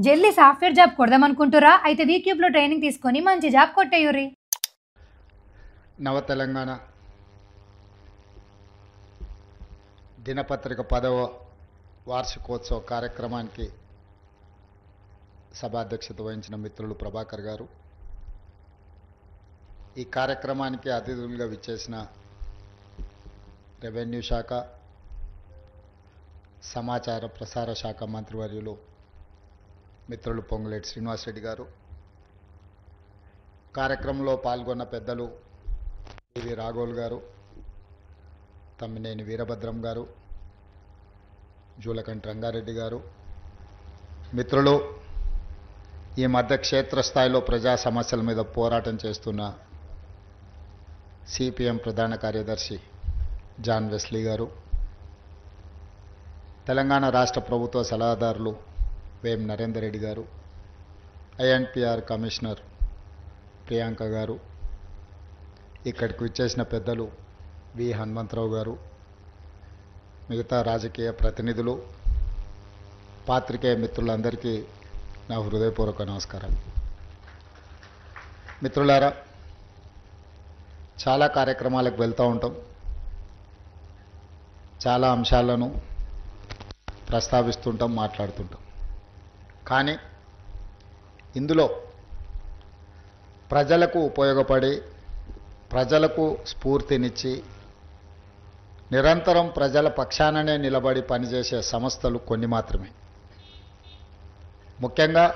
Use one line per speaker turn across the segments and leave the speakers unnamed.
జల్దీ software job కొడదామనుకుంటురా? అయితే వీక్యూబ్లో training తీసుకొని మంచి జాబ్ కొట్టేయుర్రి.
నవ తెలంగాణ దినపత్రిక 10వ వార్షికోత్సవ కార్యక్రమానికి సభాధ్యక్షత వహించిన మిత్రులు ప్రభాకర్ గారు, ఈ కార్యక్రమానికి అతిథులుగా విచ్చేసిన రెవెన్యూ శాఖ, సమాచార ప్రసార శాఖ మంత్రివర్యులు మిత్రులు పొంగులేటి శ్రీనివాసరెడ్డి గారు, కార్యక్రమంలో పాల్గొన్న పెద్దలు వి రాఘోల్ గారు, తమ్మినేని వీరభద్రం గారు, జూలకంటి రంగారెడ్డి గారు, మిత్రులు, ఈ మధ్య క్షేత్రస్థాయిలో ప్రజా సమస్యల మీద పోరాటం చేస్తున్న సిపిఎం ప్రధాన కార్యదర్శి జాన్ వెస్లీ గారు, తెలంగాణ రాష్ట్ర ప్రభుత్వ సలహాదారులు వేం నరేందర్ రెడ్డి గారు, ఐఎన్పిఆర్ కమిషనర్ ప్రియాంక గారు, ఇక్కడికి విచ్చేసిన పెద్దలు వి హనుమంతరావు గారు, మిగతా రాజకీయ ప్రతినిధులు, పాత్రికేయ మిత్రులందరికీ నా హృదయపూర్వక నమస్కారం. మిత్రులారా, చాలా కార్యక్రమాలకు వెళ్తూ ఉంటాం, చాలా అంశాలను ప్రస్తావిస్తుంటాం, మాట్లాడుతుంటాం. కానీ ఇందులో ప్రజలకు ఉపయోగపడి, ప్రజలకు స్ఫూర్తినిచ్చి, నిరంతరం ప్రజల పక్షాననే నిలబడి పనిచేసే సంస్థలు కొన్ని మాత్రమే. ముఖ్యంగా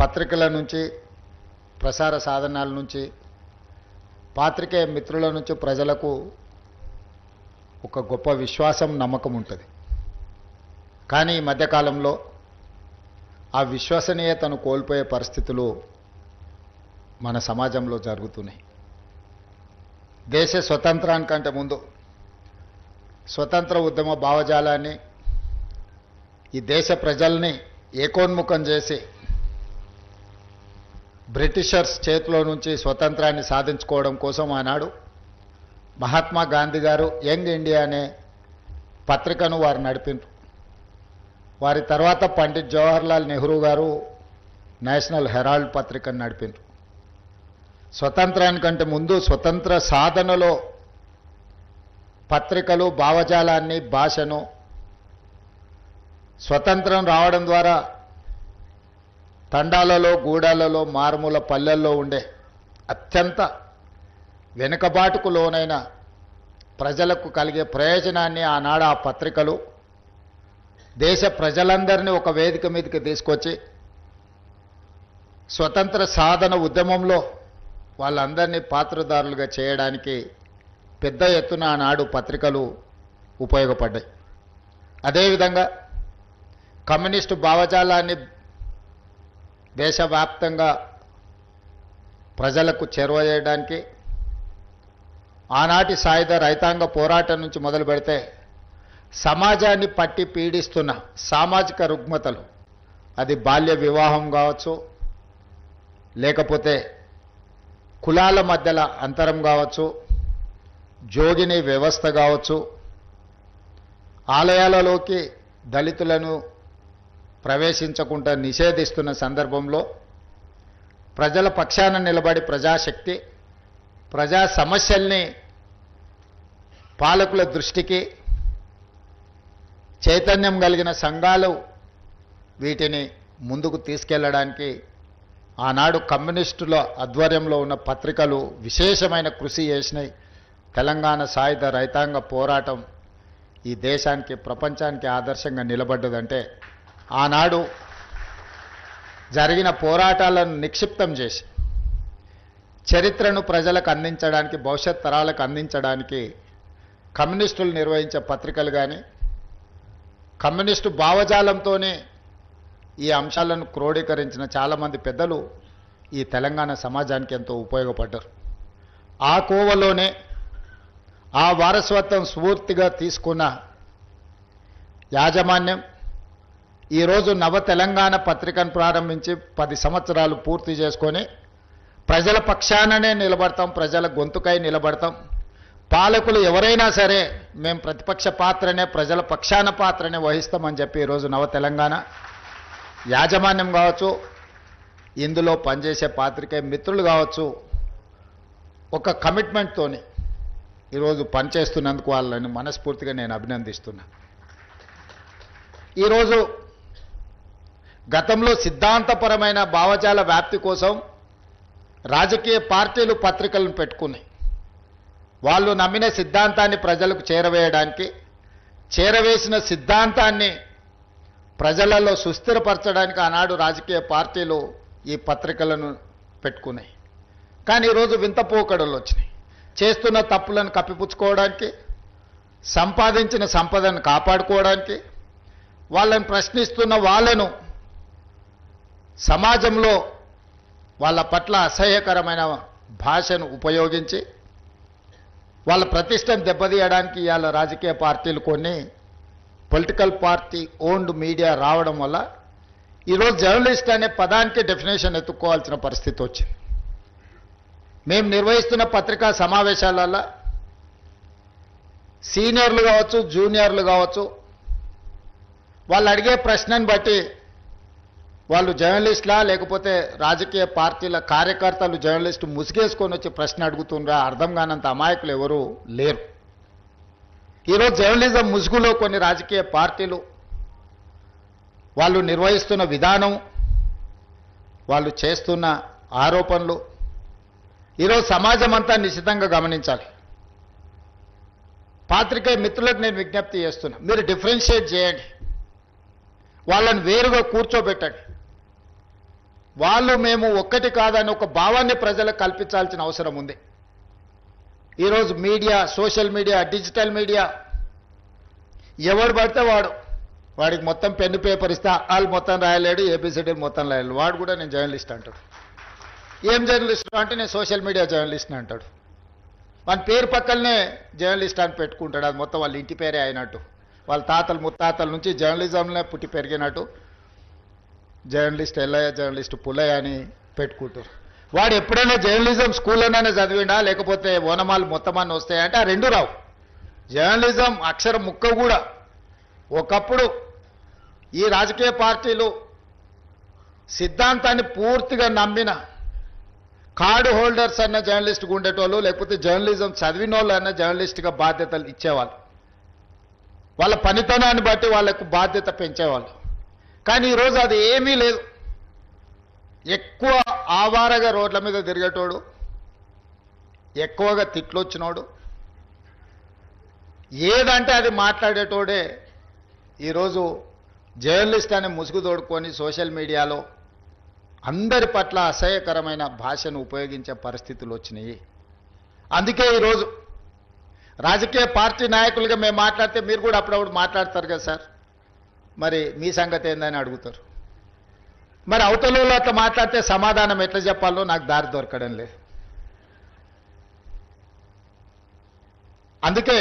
పత్రికల నుంచి, ప్రసార సాధనాల నుంచి, పాత్రికేయ మిత్రుల నుంచి ప్రజలకు ఒక గొప్ప విశ్వాసం, నమ్మకం ఉంటుంది. కానీ ఈ మధ్యకాలంలో ఆ విశ్వసనీయతను కోల్పోయే పరిస్థితులు మన సమాజంలో జరుగుతున్నాయి. దేశ స్వతంత్రానికంటే ముందు స్వతంత్ర ఉద్యమ భావజాలాన్ని, ఈ దేశ ప్రజల్ని ఏకోన్ముఖం చేసి బ్రిటిషర్స్ చేతిలో నుంచి స్వతంత్రాన్ని సాధించుకోవడం కోసం ఆనాడు మహాత్మా గాంధీ గారు యంగ్ ఇండియా అనే పత్రికను వారు నడిపిండ్రు. వారి తర్వాత పండిట్ జవహర్లాల్ నెహ్రూ గారు నేషనల్ హెరాల్డ్ పత్రికను నడిపిండ్రు. స్వతంత్రానికంటే ముందు స్వతంత్ర సాధనలో పత్రికలు, భావజాలాన్ని, భాషను, స్వతంత్రం రావడం ద్వారా తండాలలో, గూడాలలో, మారుమూల పల్లెల్లో ఉండే అత్యంత వెనుకబాటుకు లోనైన ప్రజలకు కలిగే ప్రయోజనాన్ని ఆనాడు ఆ పత్రికలు దేశ ప్రజలందరినీ ఒక వేదిక మీదకి తీసుకొచ్చి స్వతంత్ర సాధన ఉద్యమంలో వాళ్ళందరినీ పాత్రదారులుగా చేయడానికి పెద్ద ఎత్తున ఆనాడు పత్రికలు ఉపయోగపడ్డాయి. అదేవిధంగా కమ్యూనిస్టు భావజాలాన్ని దేశవ్యాప్తంగా ప్రజలకు చేరువ చేయడానికి ఆనాటి సాయుధ రైతాంగ పోరాటం నుంచి మొదలు పెడితే సమాజాన్ని పట్టి పీడిస్తున్న సామాజిక రుగ్మతలు, అది బాల్య వివాహం కావచ్చు, లేకపోతే కులాల మధ్యల అంతరం కావచ్చు, జోగిని వ్యవస్థ కావచ్చు, ఆలయాలలోకి దళితులను ప్రవేశించకుండా నిషేధిస్తున్న సందర్భంలో ప్రజల పక్షాన నిలబడి ప్రజాశక్తి, ప్రజా సమస్యల్ని పాలకుల దృష్టికి చైతన్యం కలిగిన సంఘాలు వీటిని ముందుకు తీసుకెళ్లడానికి ఆనాడు కమ్యూనిస్టుల ఆధ్వర్యంలో ఉన్న పత్రికలు విశేషమైన కృషి చేసినాయి. తెలంగాణ సాయుధ రైతాంగ పోరాటం ఈ దేశానికి, ప్రపంచానికి ఆదర్శంగా నిలబడ్డదంటే ఆనాడు జరిగిన పోరాటాలను నిక్షిప్తం చేసి చరిత్రను ప్రజలకు అందించడానికి, భవిష్యత్ తరాలకు అందించడానికి కమ్యూనిస్టులు నిర్వహించే పత్రికలు కానీ, కమ్యూనిస్టు భావజాలంతోనే ఈ అంశాలను క్రోడీకరించిన చాలామంది పెద్దలు ఈ తెలంగాణ సమాజానికి ఎంతో ఉపయోగపడ్డారు. ఆ కోవలోనే ఆ వారసత్వం స్ఫూర్తిగా తీసుకున్న యాజమాన్యం ఈరోజు నవ తెలంగాణ పత్రికను ప్రారంభించి 10 సంవత్సరాలు పూర్తి చేసుకొని ప్రజల పక్షాననే నిలబడతాం, ప్రజల గొంతుకై నిలబడతాం. పాలకులు ఎవరైనా సరే మేము ప్రతిపక్ష పాత్రనే, ప్రజల పక్షాన పాత్రనే వహిస్తామని చెప్పి ఈరోజు నవ తెలంగాణ యాజమాన్యం కావచ్చు, ఇందులో పనిచేసే పాత్రికేయ మిత్రులు కావచ్చు, ఒక కమిట్మెంట్తోని ఈరోజు పనిచేస్తున్నందుకు వాళ్ళని మనస్ఫూర్తిగా నేను అభినందిస్తున్నా. ఈరోజు గతంలో సిద్ధాంతపరమైన భావజాల వ్యాప్తి కోసం రాజకీయ పార్టీలు పత్రికలను పెట్టుకున్నాయి. వాళ్ళు నమ్మిన సిద్ధాంతాన్ని ప్రజలకు చేరవేయడానికి, చేరవేసిన సిద్ధాంతాన్ని ప్రజలలో సుస్థిరపరచడానికి ఆనాడు రాజకీయ పార్టీలు ఈ పత్రికలను పెట్టుకున్నాయి. కానీ ఈరోజు వింత పోకడలు వచ్చినాయి. చేస్తున్న తప్పులను కప్పిపుచ్చుకోవడానికి, సంపాదించిన సంపదను కాపాడుకోవడానికి, వాళ్ళని ప్రశ్నిస్తున్న వాళ్ళను సమాజంలో వాళ్ళ పట్ల అసహ్యకరమైన భాషను ఉపయోగించి వాళ్ళ ప్రతిష్టను దెబ్బతీయడానికి ఇవాళ రాజకీయ పార్టీలు కొన్ని పొలిటికల్ పార్టీ ఓన్డ్ మీడియా రావడం వల్ల ఈరోజు జర్నలిస్ట్ అనే పదానికి డెఫినేషన్ ఎత్తుక్కోవాల్సిన పరిస్థితి వచ్చింది. మేము నిర్వహిస్తున్న పత్రికా సమావేశాలలో సీనియర్లు కావచ్చు, జూనియర్లు కావచ్చు, వాళ్ళు అడిగే ప్రశ్నను బట్టి వాళ్ళు జర్నలిస్టులా లేకపోతే రాజకీయ పార్టీల కార్యకర్తలు జర్నలిస్టు ముసుగేసుకొని వచ్చి ప్రశ్న అడుగుతుండ్రా అర్థం కానంత అమాయకులు ఎవరు లేరు. ఈరోజు జర్నలిజం ముసుగులో కొన్ని రాజకీయ పార్టీలు వాళ్ళు నిర్వహిస్తున్న విధానం, వాళ్ళు చేస్తున్న ఆరోపణలు ఈరోజు సమాజం అంతా నిశితంగా గమనించాలి. పాత్రికేయ మిత్రులకు నేను విజ్ఞప్తి చేస్తున్నా, మీరు డిఫరెన్షియేట్ చేయండి, వాళ్ళని వేరుగా కూర్చోబెట్టండి. వాళ్ళు మేము ఒక్కటి కాదని ఒక భావాన్ని ప్రజలకు కల్పించాల్సిన అవసరం ఉంది. ఈరోజు media, social media, digital media ఎవడు పడితే వాడికి మొత్తం పెన్ను పేపర్ ఇస్తే వాళ్ళు మొత్తం రాయలేడు, ఏబిసిడీలు మొత్తం రాయలేడు, వాడు కూడా నేను జర్నలిస్ట్ అంటాడు. ఏం జర్నలిస్ట్ అంటే నేను సోషల్ మీడియా జర్నలిస్ట్ని అంటాడు. వాని పేరు పక్కనే జర్నలిస్ట్ అని పెట్టుకుంటాడు. అది మొత్తం వాళ్ళ ఇంటి పేరే అయినట్టు, వాళ్ళ తాతలు ముత్తాతల నుంచి జర్నలిజంలో పుట్టి పెరిగినట్టు జర్నలిస్ట్ ఎల్లయ్య, జర్నలిస్ట్ పుల్లయ్య అని పెట్టుకుంటారు. వాడు ఎప్పుడైనా జర్నలిజం స్కూల్లోనే చదివిండా లేకపోతే ఓనమాలు మొత్తమాన్ని వస్తాయంటే ఆ రెండు రావు. జర్నలిజం అక్షరం ముక్క కూడా ఒకప్పుడు ఈ రాజకీయ పార్టీలు సిద్ధాంతాన్ని పూర్తిగా నమ్మిన కార్డు హోల్డర్స్ అన్న జర్నలిస్ట్గా ఉండేటోళ్ళు, లేకపోతే జర్నలిజం చదివిన వాళ్ళు అన్న జర్నలిస్ట్గా బాధ్యతలు ఇచ్చేవాళ్ళు. వాళ్ళ పనితనాన్ని బట్టి వాళ్ళకు బాధ్యత పెంచేవాళ్ళు. కానీ ఈరోజు అది ఏమీ లేదు. ఎక్కువ ఆవారగా రోడ్ల మీద తిరిగేటోడు, ఎక్కువగా తిట్లు వచ్చినోడు, ఏదంటే అది మాట్లాడేటోడే ఈరోజు జర్నలిస్ట్ అనే ముసుగు తోడుకొని సోషల్ మీడియాలో అందరి పట్ల అసహ్యకరమైన భాషను ఉపయోగించే పరిస్థితులు వచ్చినాయి. అందుకే ఈరోజు రాజకీయ పార్టీ నాయకులుగా మేము మాట్లాడితే మీరు కూడా అప్పుడప్పుడు మాట్లాడతారు కదా సార్, మరి మీ సంగతి ఏందని అడుగుతారు. మరి అవతలలో అట్లా మాట్లాడితే సమాధానం ఎట్లా చెప్పాలో నాకు దారి దొరకడం లేదు. అందుకే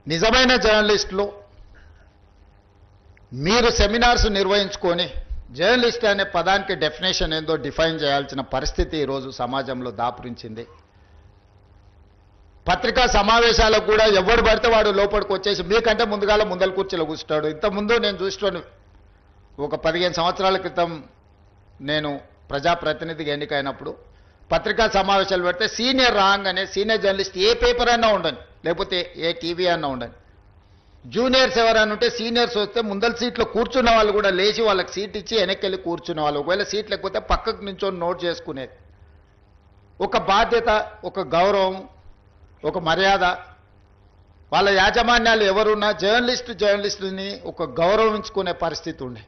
నిజమైన జర్నలిస్టులు మీరు సెమినార్స్ నిర్వహించుకొని జర్నలిస్ట్ అనే పదానికి డెఫినేషన్ ఏందో డిఫైన్ చేయాల్సిన పరిస్థితి ఈరోజు సమాజంలో దాపురించింది. పత్రికా సమావేశాలకు కూడా ఎవరు పడితే వాడు లోపలికి వచ్చేసి మీకంటే ముందల కూర్చోలో కూర్చుంటాడు. ఇంతకుముందు నేను చూస్తాను, ఒక 15 సంవత్సరాల క్రితం నేను ప్రజాప్రతినిధిగా ఎన్నికైనప్పుడు పత్రికా సమావేశాలు పెడితే సీనియర్ రాగానే సీనియర్ జర్నలిస్ట్ ఏ పేపర్ అన్నా ఉండని, లేకపోతే ఏ టీవీ అన్నా ఉండని, జూనియర్స్ ఎవరైనా ఉంటే సీనియర్స్ వస్తే ముందల సీట్లో కూర్చున్న వాళ్ళు కూడా లేచి వాళ్ళకి సీట్ ఇచ్చి వెనక్కి కూర్చునే వాళ్ళు, ఒకవేళ సీట్ లేకపోతే పక్కకు నించొని నోట్ చేసుకునేది. ఒక బాధ్యత, ఒక గౌరవం, ఒక మర్యాద. వాళ్ళ యాజమాన్యాలు ఎవరున్నా జర్నలిస్టుని ఒక గౌరవించుకునే పరిస్థితి ఉండే.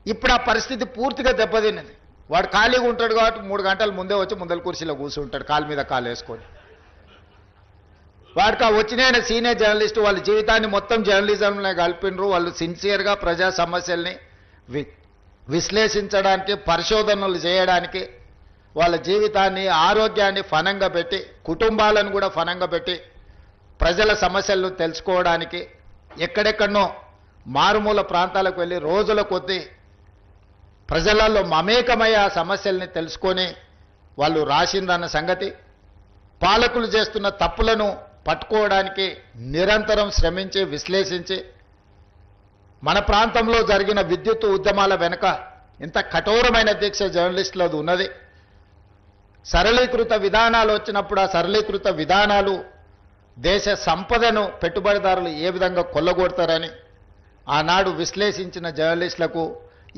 ఇప్పుడు ఆ పరిస్థితి పూర్తిగా దెబ్బతిన్నది. వాడు ఖాళీగా ఉంటాడు కాబట్టి 3 గంటల ముందే వచ్చి ముందల కుర్చీలో కూర్చుంటాడు, కాలు మీద కాలు వేసుకొని. వాడికి వచ్చిన సీనియర్ జర్నలిస్టు వాళ్ళ జీవితాన్ని మొత్తం జర్నలిజంలో కలిపినరు. వాళ్ళు సిన్సియర్గా ప్రజా సమస్యల్ని విశ్లేషించడానికి, పరిశోధనలు చేయడానికి, వాళ్ళ జీవితాన్ని, ఆరోగ్యాన్ని ఫనంగా పెట్టి, కుటుంబాలను కూడా ఫనంగా పెట్టి ప్రజల సమస్యలను తెలుసుకోవడానికి ఎక్కడెక్కడనో మారుమూల ప్రాంతాలకు వెళ్ళి రోజుల కొద్దీ ప్రజలలో మమేకమయ్యే ఆ సమస్యల్ని తెలుసుకొని వాళ్ళు రాసిందన్న సంగతి, పాలకులు చేస్తున్న తప్పులను పట్టుకోవడానికి నిరంతరం శ్రమించి విశ్లేషించి మన ప్రాంతంలో జరిగిన విద్యుత్ ఉద్యమాల వెనుక ఎంత కఠోరమైన దీక్ష జర్నలిస్టులది ఉన్నది. సరళీకృత విధానాలు వచ్చినప్పుడు ఆ సరళీకృత విధానాలు దేశ సంపదను పెట్టుబడిదారులు ఏ విధంగా కొల్లగొడతారని ఆనాడు విశ్లేషించిన జర్నలిస్టులకు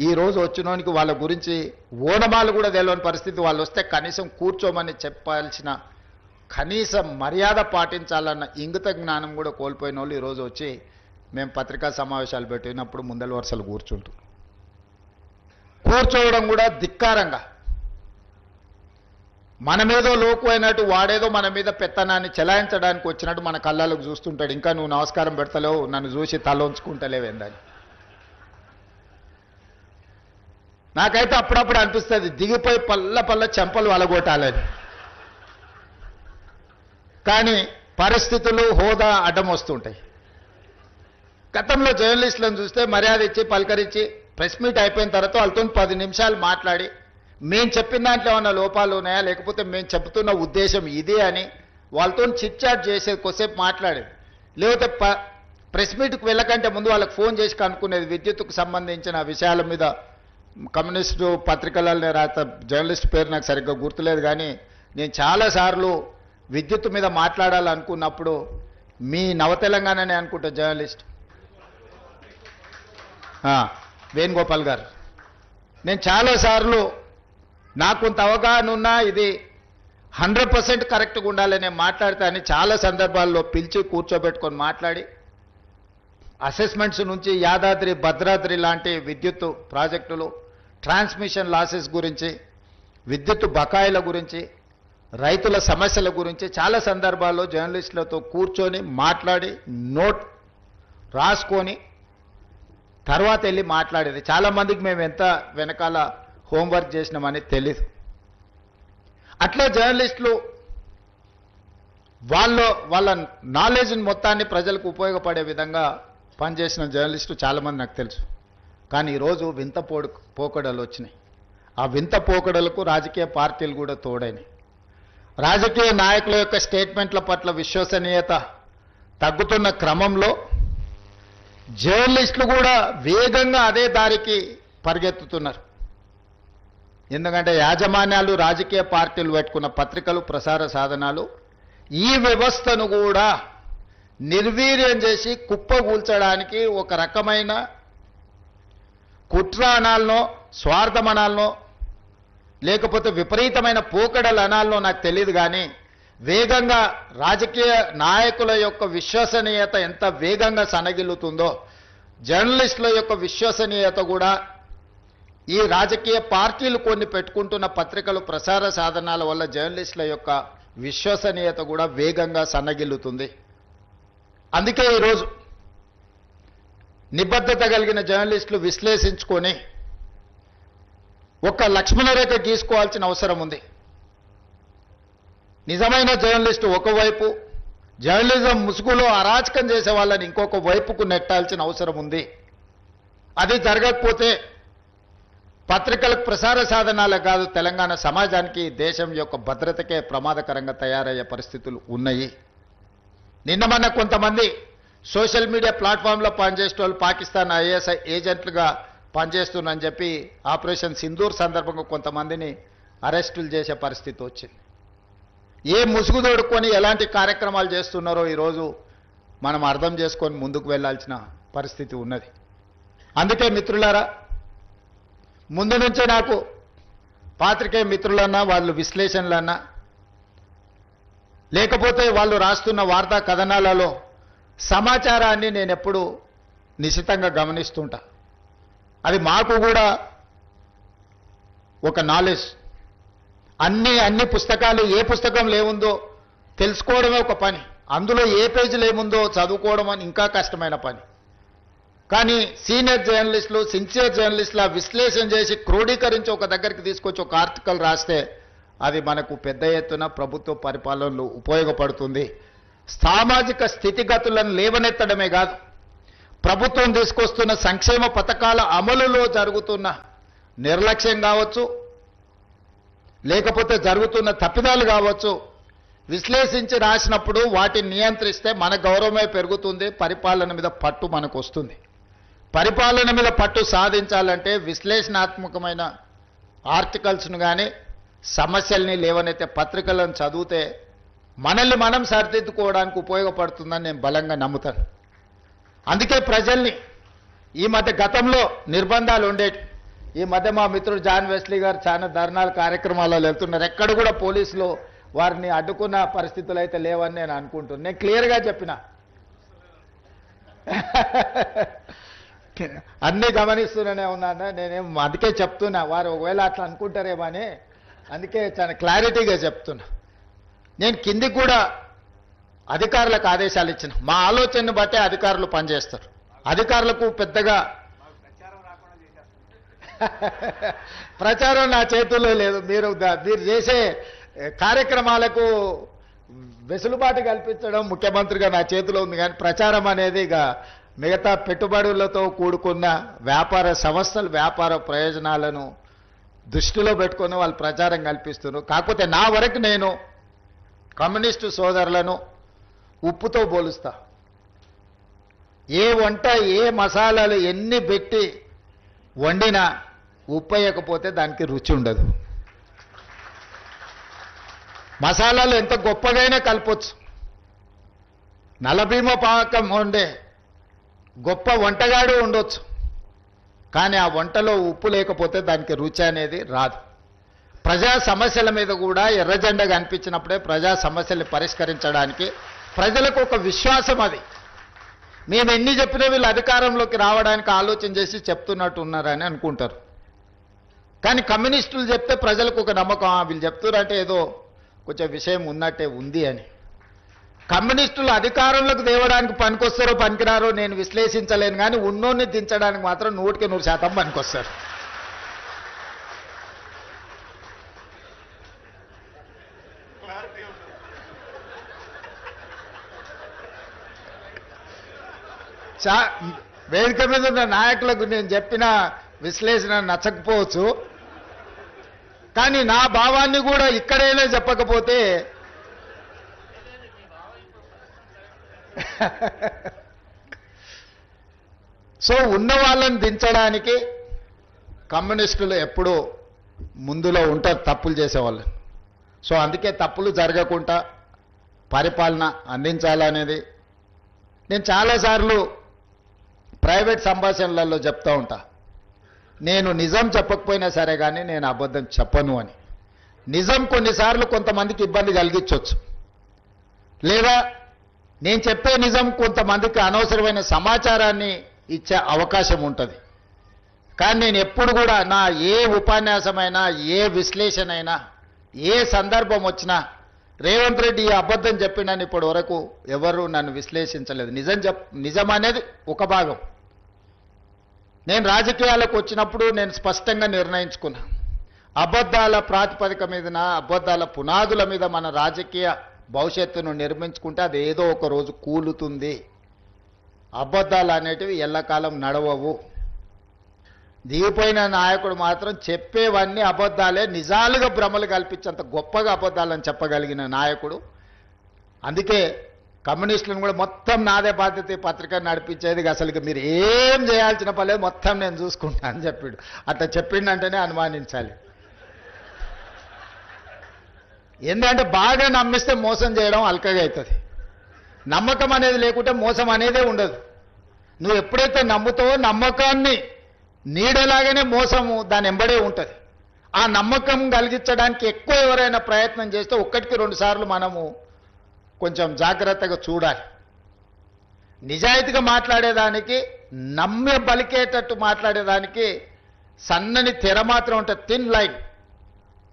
ఈరోజు వచ్చినోనికి వాళ్ళ గురించి ఓనమాలు కూడా తెలియని పరిస్థితి. వాళ్ళు వస్తే కనీసం కూర్చోమని చెప్పాల్సిన కనీస మర్యాద పాటించాలన్న ఇంగిత జ్ఞానం కూడా కోల్పోయిన వాళ్ళు ఈరోజు వచ్చి మేము పత్రికా సమావేశాలు పెట్టినప్పుడు ముందల వరుసలు కూర్చోవడం కూడా ధిక్కారంగా, మనమేదో లోకు అయినట్టు వాడేదో మన మీద పెత్తనాన్ని చెలాయించడానికి వచ్చినట్టు మన కళ్ళకు చూస్తుంటాడు. ఇంకా నువ్వు నమస్కారం పెడతలేవు, నన్ను చూసి తల ఉంచుకుంటలేవేందని. నాకైతే అప్పుడప్పుడు అనిపిస్తుంది దిగిపోయి పల్ల చెంపలు వలగొట్టాలని. కానీ పరిస్థితులు హోదా అడ్డం వస్తుంటాయి. గతంలో జర్నలిస్టులను చూస్తే మర్యాద ఇచ్చి పలకరించి ప్రెస్ మీట్ అయిపోయిన తర్వాత వాళ్ళతో 10 నిమిషాలు మాట్లాడి మేము చెప్పిన దాంట్లో ఏమన్నా లోపాలు ఉన్నాయా, లేకపోతే మేము చెప్తున్న ఉద్దేశం ఇదే అని వాళ్ళతో చిట్ చాట్ చేసేది, కొద్దిసేపు మాట్లాడేది. లేకపోతే ప్రెస్ మీట్కి వెళ్ళకంటే ముందు వాళ్ళకి ఫోన్ చేసి కనుక్కునేది విద్యుత్తుకు సంబంధించిన విషయాల మీద. కమ్యూనిస్టు పత్రికలలో రాత జర్నలిస్ట్ పేరు నాకు సరిగ్గా గుర్తులేదు, కానీ నేను చాలాసార్లు విద్యుత్ మీద మాట్లాడాలనుకున్నప్పుడు మీ నవతెలంగాణనే అనుకుంటా జర్నలిస్ట్ వేణుగోపాల్ గారు, నేను చాలాసార్లు నాకు కొంత అవగాహన ఉన్నా ఇది 100% కరెక్ట్గా ఉండాలని మాట్లాడితే అని చాలా సందర్భాల్లో పిలిచి కూర్చోబెట్టుకొని మాట్లాడి అసెస్మెంట్స్ నుంచి యాదాద్రి భద్రాద్రి లాంటి విద్యుత్ ప్రాజెక్టులు, ట్రాన్స్మిషన్ లాసెస్ గురించి, విద్యుత్ బకాయిల గురించి, రైతుల సమస్యల గురించి చాలా సందర్భాల్లో జర్నలిస్టులతో కూర్చొని మాట్లాడి నోట్ రాసుకొని తర్వాత వెళ్ళి మాట్లాడేది. చాలామందికి మేము ఎంత వెనకాల హోంవర్క్ చేసినామని తెలీదు. అట్లా జర్నలిస్టులు వాళ్ళ నాలెడ్జ్ని మొత్తాన్ని ప్రజలకు ఉపయోగపడే విధంగా పనిచేసిన జర్నలిస్టులు చాలామంది నాకు తెలుసు. కానీ ఈరోజు వింత పోకడలు వచ్చినాయి. ఆ వింత పోకడలకు రాజకీయ పార్టీలు కూడా తోడైనాయి. రాజకీయ నాయకుల యొక్క స్టేట్మెంట్ల పట్ల విశ్వసనీయత తగ్గుతున్న క్రమంలో జర్నలిస్టులు కూడా వేగంగా అదే దారికి పరిగెత్తుతున్నారు. ఎందుకంటే యాజమాన్యాలు, రాజకీయ పార్టీలు పెట్టుకున్న పత్రికలు, ప్రసార సాధనాలు ఈ వ్యవస్థను కూడా నిర్వీర్యం చేసి కుప్పగూల్చడానికి ఒక రకమైన కుట్ర అనాలనో, స్వార్థం అనాలనో, లేకపోతే విపరీతమైన పోకడలు అనాలనో నాకు తెలియదు. కానీ వేగంగా రాజకీయ నాయకుల యొక్క విశ్వసనీయత ఎంత వేగంగా సనగిల్లుతుందో జర్నలిస్టుల యొక్క విశ్వసనీయత కూడా ఈ రాజకీయ పార్టీలు కొన్ని పెట్టుకుంటున్న పత్రికలు, ప్రసార సాధనాల వల్ల జర్నలిస్టుల యొక్క విశ్వసనీయత కూడా వేగంగా సన్నగిల్లుతుంది. అందుకే ఈరోజు నిబద్ధత కలిగిన జర్నలిస్టులు విశ్లేషించుకొని ఒక లక్ష్మణరేఖ గీసుకోవాల్సిన అవసరం ఉంది. నిజమైన జర్నలిస్టు ఒకవైపు, జర్నలిజం ముసుగులో అరాచకం చేసే వాళ్ళని ఇంకొక వైపుకు నెట్టాల్సిన అవసరం ఉంది. అది జరగకపోతే పత్రికలకు, ప్రసార సాధనాలకు కాదు, తెలంగాణ సమాజానికి, దేశం యొక్క భద్రతకే ప్రమాదకరంగా తయారయ్యే పరిస్థితులు ఉన్నాయి. నిన్న మొన్న కొంతమంది సోషల్ మీడియా ప్లాట్ఫామ్లో పనిచేసే వాళ్ళు పాకిస్తాన్ ఐఎస్ ఏజెంట్లుగా పనిచేస్తున్నారని చెప్పి ఆపరేషన్ సింధూర్ సందర్భంగా కొంతమందిని అరెస్టులు చేసే పరిస్థితి వచ్చింది. ఏ ముసుగు తోడుకొని ఎలాంటి కార్యక్రమాలు చేస్తున్నారో ఈరోజు మనం అర్థం చేసుకొని ముందుకు వెళ్ళాల్సిన పరిస్థితి ఉన్నది. అందుకే మిత్రులారా, ముందు నుంచే నాకు పాత్రికేయ మిత్రులన్నా, వాళ్ళు విశ్లేషణలన్నా, లేకపోతే వాళ్ళు రాస్తున్న వార్తా కథనాలలో సమాచారాన్ని నేను ఎప్పుడు నిశితంగా గమనిస్తుంటా. అది మాకు కూడా ఒక నాలెడ్జ్. అన్ని పుస్తకాలు, ఏ పుస్తకంలో ఏముందో తెలుసుకోవడమే ఒక పని, అందులో ఏ పేజీలో ఏముందో చదువుకోవడం అని ఇంకా కష్టమైన పని. కానీ సీనియర్ జర్నలిస్టులు, సిన్సియర్ జర్నలిస్టులు విశ్లేషణ చేసి క్రోడీకరించి ఒక దగ్గరికి తీసుకొచ్చి ఒక ఆర్టికల్ రాస్తే అది మనకు పెద్ద ఎత్తున ప్రభుత్వ పరిపాలనలో ఉపయోగపడుతుంది. సామాజిక స్థితిగతులను లేవనెత్తడమే కాదు, ప్రభుత్వం తీసుకొస్తున్న సంక్షేమ పథకాల అమలులో జరుగుతున్న నిర్లక్ష్యం కావచ్చు, లేకపోతే జరుగుతున్న తప్పిదాలు కావచ్చు, విశ్లేషించి రాసినప్పుడు వాటిని నియంత్రిస్తే మన గౌరవమే పెరుగుతుంది, పరిపాలన మీద పట్టు మనకు వస్తుంది. పరిపాలన మీద పట్టు సాధించాలంటే విశ్లేషణాత్మకమైన ఆర్టికల్స్ను కానీ సమస్యల్ని లేవనైతే పత్రికలను చదివితే మనల్ని మనం సరిదిద్దుకోవడానికి ఉపయోగపడుతుందని నేను బలంగా నమ్ముతాను. అందుకే ప్రజల్ని ఈ మధ్య గతంలో నిర్బంధాలు ఉండేవి. ఈ మధ్య మా మిత్రుడు జాన్ వెస్లీ గారు చాలా ధర్నాల కార్యక్రమాలలో వెళ్తున్నారు. ఎక్కడ కూడా పోలీసులు వారిని అడ్డుకున్న పరిస్థితులు అయితే లేవని నేను అనుకుంటున్నాను. నేను క్లియర్గా చెప్పిన అన్నీ గమనిస్తూనే ఉన్నాను. నేనేం అందుకే చెప్తున్నా, వారు ఒకవేళ అట్లా అనుకుంటారేమో అని అందుకే చాలా క్లారిటీగా చెప్తున్నా. నేను కిందికి కూడా అధికారులకు ఆదేశాలు ఇచ్చిన. మా ఆలోచనను బట్టే అధికారులు పనిచేస్తారు. అధికారులకు పెద్దగా ప్రచారం నా చేతుల్లో లేదు. మీరు చేసే కార్యక్రమాలకు వెసులుబాటు కల్పించడం ముఖ్యమంత్రిగా నా చేతిలో ఉంది. కానీ ప్రచారం అనేది ఇక మిగతా పెట్టుబడులతో కూడుకున్న వ్యాపార సంస్థలు వ్యాపార ప్రయోజనాలను దృష్టిలో పెట్టుకొని వాళ్ళు ప్రచారం కల్పిస్తున్నారు. కాకపోతే నా వరకు నేను కమ్యూనిస్టు సోదరులను ఉప్పుతో పోలుస్తా. ఏ వంట ఏ మసాలాలు ఎన్ని పెట్టి వండినా ఉప్పు వేయకపోతే దానికి రుచి ఉండదు. మసాలాలు ఎంత గొప్పగైనా కలపొచ్చు. నలభీమ పాకం వండే గొప్ప వంటగాడు ఉండొచ్చు, కానీ ఆ వంటలో ఉప్పు లేకపోతే దానికి రుచి అనేది రాదు. ప్రజా సమస్యల మీద కూడా ఎర్రజెండా కనిపించినప్పుడే ప్రజా సమస్యల్ని పరిష్కరించడానికి ప్రజలకు ఒక విశ్వాసం. అది మేము ఎన్ని చెప్పినా వీళ్ళు అధికారంలోకి రావడానికి ఆలోచన చేసి చెప్తున్నట్టు ఉన్నారని అనుకుంటారు. కానీ కమ్యూనిస్టులు చెప్తే ప్రజలకు ఒక నమ్మకం, వీళ్ళు చెప్తున్నారంటే ఏదో కొంచెం విషయం ఉన్నట్టే ఉంది అని. కమ్యూనిస్టులు అధికారంలోకి తేవడానికి పనికొస్తారో పనికిరారో నేను విశ్లేషించలేను, కానీ ఉన్నోన్ని దించడానికి మాత్రం 100% పనికొస్తారు. వేదిక మీద ఉన్న నాయకులకు నేను చెప్పిన విశ్లేషణ నచ్చకపోవచ్చు, కానీ నా భావాన్ని కూడా ఇక్కడైనా చెప్పకపోతే సో ఉన్న వాళ్ళని దించడానికి కమ్యూనిస్టులు ఎప్పుడూ ముందులో ఉంటారు తప్పులు చేసేవాళ్ళు. సో అందుకే తప్పులు జరగకుండా పరిపాలన అందించాలనేది నేను చాలాసార్లు ప్రైవేట్ సంభాషణలలో చెప్తూ ఉంటా. నేను నిజం చెప్పకపోయినా సరే కానీ నేను అబద్ధం చెప్పను అని. నిజం కొన్నిసార్లు కొంతమందికి ఇబ్బంది కలిగించవచ్చు, లేదా నేను చెప్పే నిజం కొంతమందికి అనవసరమైన సమాచారాన్ని ఇచ్చే అవకాశం ఉంటుంది. కానీ నేను ఎప్పుడు కూడా నా ఏ ఉపన్యాసమైనా ఏ విశ్లేషణ అయినా ఏ సందర్భం వచ్చినా రేవంత్ రెడ్డి ఈ అబద్ధం చెప్పినని ఇప్పటి వరకు ఎవరు నన్ను విశ్లేషించలేదు. నిజం అనేది ఒక భాగం. నేను రాజకీయాలకు వచ్చినప్పుడు నేను స్పష్టంగా నిర్ణయించుకున్నా, అబద్ధాల ప్రాతిపదిక మీదన అబద్ధాల పునాదుల మీద మన రాజకీయ భవిష్యత్తును నిర్మించుకుంటే అది ఏదో ఒక రోజు కూలుతుంది. అబద్ధాలు అనేటివి ఎల్లకాలం నడవవు. దిగిపోయిన నాయకుడు మాత్రం చెప్పేవన్నీ అబద్ధాలే, నిజాలుగా భ్రమలు కల్పించేంత గొప్పగా అబద్ధాలని చెప్పగలిగిన నాయకుడు. అందుకే కమ్యూనిస్టులను కూడా మొత్తం నాదే బాధ్యత పత్రిక నడిపించేది, అసలు మీరు ఏం చేయాల్సిన పర్లేదు మొత్తం నేను చూసుకుంటా అని చెప్పాడు. అట్లా చెప్పిండంటేనే అనుమానించాలి. ఎందుకంటే బాగా నమ్మిస్తే మోసం చేయడం అల్కగా అవుతుంది. నమ్మకం అనేది లేకుంటే మోసం అనేదే ఉండదు. నువ్వు ఎప్పుడైతే నమ్ముతావో నమ్మకాన్ని నీడలాగానే మోసము దాని ఎంబడే ఉంటుంది. ఆ నమ్మకం కలిగించడానికి ఎక్కువ ఎవరైనా ప్రయత్నం చేస్తే 1-2 సార్లు మనము కొంచెం జాగ్రత్తగా చూడాలి. నిజాయితీగా మాట్లాడేదానికి నమ్మే పలికేటట్టు మాట్లాడేదానికి సన్నని తెర మాత్రం ఉంటుంది, థిన్ లైన్.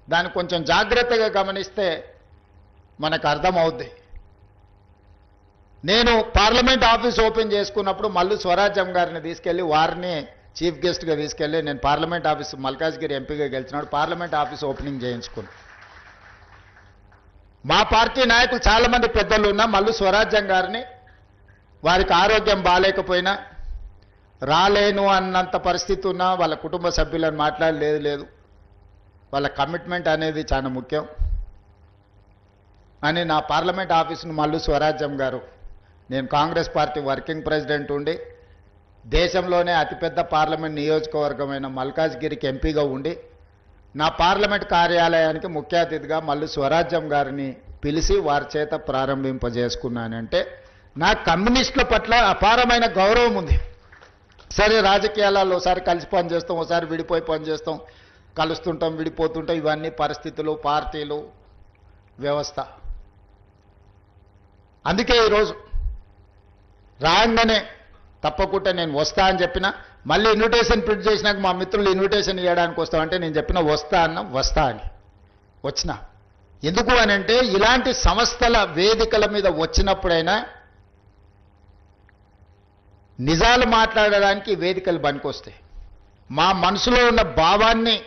దాన్ని కొంచెం జాగ్రత్తగా గమనిస్తే మనకు అర్థమవుద్ది. నేను పార్లమెంట్ ఆఫీస్ ఓపెన్ చేసుకున్నప్పుడు మల్లు స్వరాజ్యం గారిని తీసుకెళ్ళి వారిని చీఫ్ గెస్ట్గా తీసుకెళ్ళి నేను పార్లమెంట్ ఆఫీస్ మల్కాజ్గిరి ఎంపీగా గెలిచినాడు పార్లమెంట్ ఆఫీస్ ఓపెనింగ్ చేయించుకున్నాను. మా పార్టీ నాయకులు చాలామంది పెద్దలు ఉన్నా మల్లు స్వరాజ్యం గారిని వారికి ఆరోగ్యం బాగాలేకపోయినా రాలేను అన్నంత పరిస్థితి ఉన్నా వాళ్ళ కుటుంబ సభ్యులను మాట్లాడలేదు, వాళ్ళ కమిట్మెంట్ అనేది చాలా ముఖ్యం అని నా పార్లమెంట్ ఆఫీసును మల్లు స్వరాజ్యం గారు, నేను కాంగ్రెస్ పార్టీ వర్కింగ్ ప్రెసిడెంట్ ఉండి దేశంలోనే అతిపెద్ద పార్లమెంట్ నియోజకవర్గమైన మల్కాజ్గిరికి ఎంపీగా ఉండి నా పార్లమెంట్ కార్యాలయానికి ముఖ్య అతిథిగా మల్లు స్వరాజ్యం గారిని పిలిచి వారి చేత ప్రారంభింపజేసుకున్నానంటే నా కమ్యూనిస్టుల పట్ల అపారమైన గౌరవం ఉంది. సరే, రాజకీయాలలో ఒకసారి కలిసి పనిచేస్తాం, ఒకసారి విడిపోయి పనిచేస్తాం, కలుస్తుంటాం, విడిపోతుంటాం, ఇవన్నీ పరిస్థితులు, పార్టీలు, వ్యవస్థ. అందుకే ఈరోజు రాగానే తప్పకుండా నేను వస్తా అని చెప్పిన, మళ్ళీ ఇన్విటేషన్ ప్రింట్ చేసినాక మా మిత్రులు ఇన్విటేషన్ ఇవ్వడానికి వస్తామంటే నేను చెప్పిన వస్తా అని వచ్చిన. ఎందుకు అని అంటే ఇలాంటి సంస్థల వేదికల మీద వచ్చినప్పుడైనా నిజాలు మాట్లాడడానికి వేదికలు పనికొస్తాయి. మా మనసులో ఉన్న భావాన్ని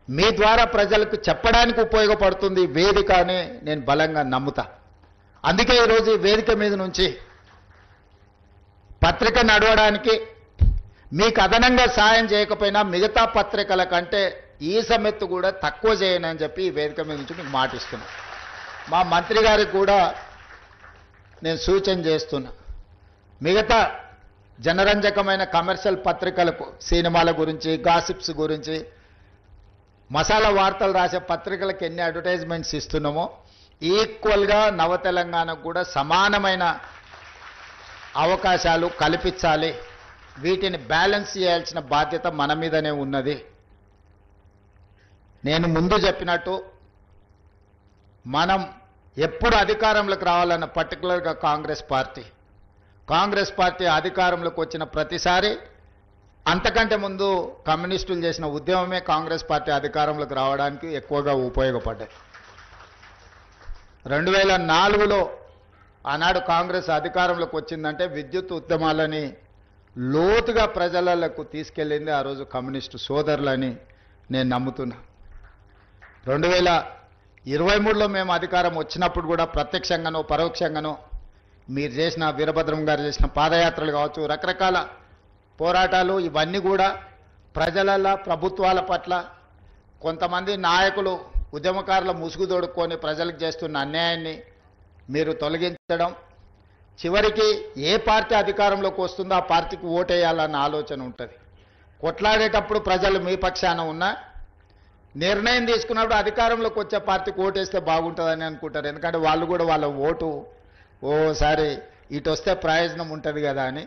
మీ ద్వారా ప్రజలకు చెప్పడానికి ఉపయోగపడుతుంది వేదిక అని నేను బలంగా నమ్ముతా. అందుకే ఈరోజు ఈ వేదిక మీద నుంచి పత్రిక నడవడానికి మీకు అదనంగా సాయం చేయకపోయినా మిగతా పత్రికల కంటే ఈ సమెత్తు కూడా తక్కువ చేయనని చెప్పి ఈ వేదిక మీద నుంచి మీకు మాటిస్తున్నా. మా మంత్రి గారికి కూడా నేను సూచన చేస్తున్నా, మిగతా జనరంజకమైన కమర్షియల్ పత్రికలకు సినిమాల గురించి, గాసిప్స్ గురించి, మసాలా వార్తలు రాసే పత్రికలకు ఎన్ని అడ్వర్టైజ్మెంట్స్ ఇస్తున్నామో ఈక్వల్గా నవ తెలంగాణకు కూడా సమానమైన అవకాశాలు కల్పించాలి. వీటిని బ్యాలెన్స్ చేయాల్సిన బాధ్యత మన మీదనే ఉన్నది. నేను ముందు చెప్పినట్టు మనం ఎప్పుడు అధికారంలోకి రావాలన్న పర్టికులర్గా కాంగ్రెస్ పార్టీ అధికారంలోకి వచ్చిన ప్రతిసారి అంతకంటే ముందు కమ్యూనిస్టులు చేసిన ఉద్యమమే కాంగ్రెస్ పార్టీ అధికారంలోకి రావడానికి ఎక్కువగా ఉపయోగపడ్డాయి. 2004లో ఆనాడు కాంగ్రెస్ అధికారంలోకి వచ్చిందంటే విద్యుత్ ఉద్యమాలని లోతుగా ప్రజలకు తీసుకెళ్ళింది ఆ రోజు కమ్యూనిస్టు సోదరులని నేను నమ్ముతున్నా. 2023లో మేము అధికారం వచ్చినప్పుడు కూడా ప్రత్యక్షంగానో పరోక్షంగానో మీరు చేసిన, వీరభద్రం గారు చేసిన పాదయాత్రలు కావచ్చు, రకరకాల పోరాటాలు, ఇవన్నీ కూడా ప్రజల, ప్రభుత్వాల పట్ల కొంతమంది నాయకులు, ఉద్యమకారుల ముసుగు తొడుక్కొని ప్రజలకు చేస్తున్న అన్యాయాన్ని మీరు తొలగించడం, చివరికి ఏ పార్టీ అధికారంలోకి వస్తుందో ఆ పార్టీకి ఓటేయాలన్న ఆలోచన ఉంటుంది. కొట్లాడేటప్పుడు ప్రజలు మీ పక్షాన ఉన్నా నిర్ణయం తీసుకున్నప్పుడు అధికారంలోకి వచ్చే పార్టీకి ఓటేస్తే బాగుంటుందని అనుకుంటారు. ఎందుకంటే వాళ్ళు కూడా వాళ్ళ ఓటు ఓసారి ఇటు వస్తే ప్రయోజనం ఉంటుంది కదా అని.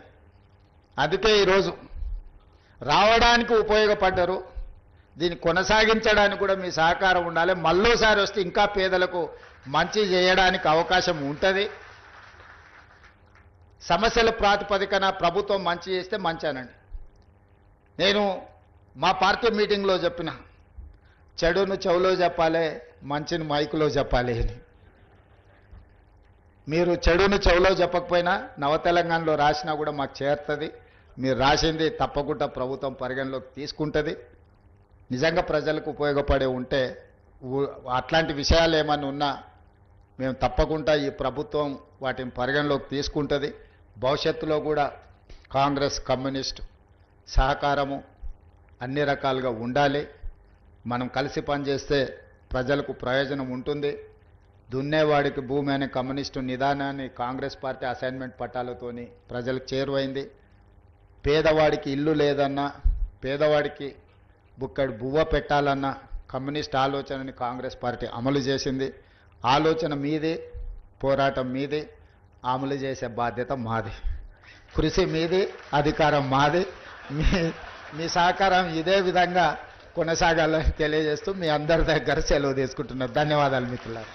అందుకే ఈరోజు రావడానికి ఉపయోగపడ్డారు, దీన్ని కొనసాగించడానికి కూడా మీ సహకారం ఉండాలి. మళ్ళోసారి వస్తే ఇంకా పేదలకు మంచి చేయడానికి అవకాశం ఉంటుంది. సమస్యల ప్రాతిపదికన ప్రభుత్వం మంచి చేస్తే మంచానండి. నేను మా పార్టీ మీటింగ్లో చెప్పిన, చెడును చెవులో చెప్పాలి, మంచిని మైకులో చెప్పాలి అని. మీరు చెడును చెవులో చెప్పకపోయినా నవ తెలంగాణలో రాసినా కూడా మాకు చేరుతుంది. మీరు రాసింది తప్పకుండా ప్రభుత్వం పరిగణలోకి తీసుకుంటుంది. నిజంగా ప్రజలకు ఉపయోగపడే ఉంటే అట్లాంటి విషయాలు ఏమన్నా ఉన్నా మేము తప్పకుండా ఈ ప్రభుత్వం వాటిని పరిగణలోకి తీసుకుంటుంది. భవిష్యత్తులో కూడా కాంగ్రెస్, కమ్యూనిస్ట్ సహకారము అన్ని రకాలుగా ఉండాలి. మనం కలిసి పనిచేస్తే ప్రజలకు ప్రయోజనం ఉంటుంది. దున్నేవాడికి భూమి అనే కమ్యూనిస్టు నిదానాన్ని కాంగ్రెస్ పార్టీ అసైన్మెంట్ పట్టాలతోని ప్రజలకు చేరువైంది. పేదవాడికి ఇల్లు లేదన్నా, పేదవాడికి బుక్కడి బువ్వ పెట్టాలన్న కమ్యూనిస్ట్ ఆలోచనని కాంగ్రెస్ పార్టీ అమలు చేసింది. ఆలోచన మీది, పోరాటం మీది, అమలు చేసే బాధ్యత మాది. కృషి మీది, అధికారం మాది. మీ సహకారం ఇదే విధంగా కొనసాగాలని తెలియజేస్తూ మీ అందరి దగ్గర సెలవు తీసుకుంటున్నారు. ధన్యవాదాలు మిత్రులారా.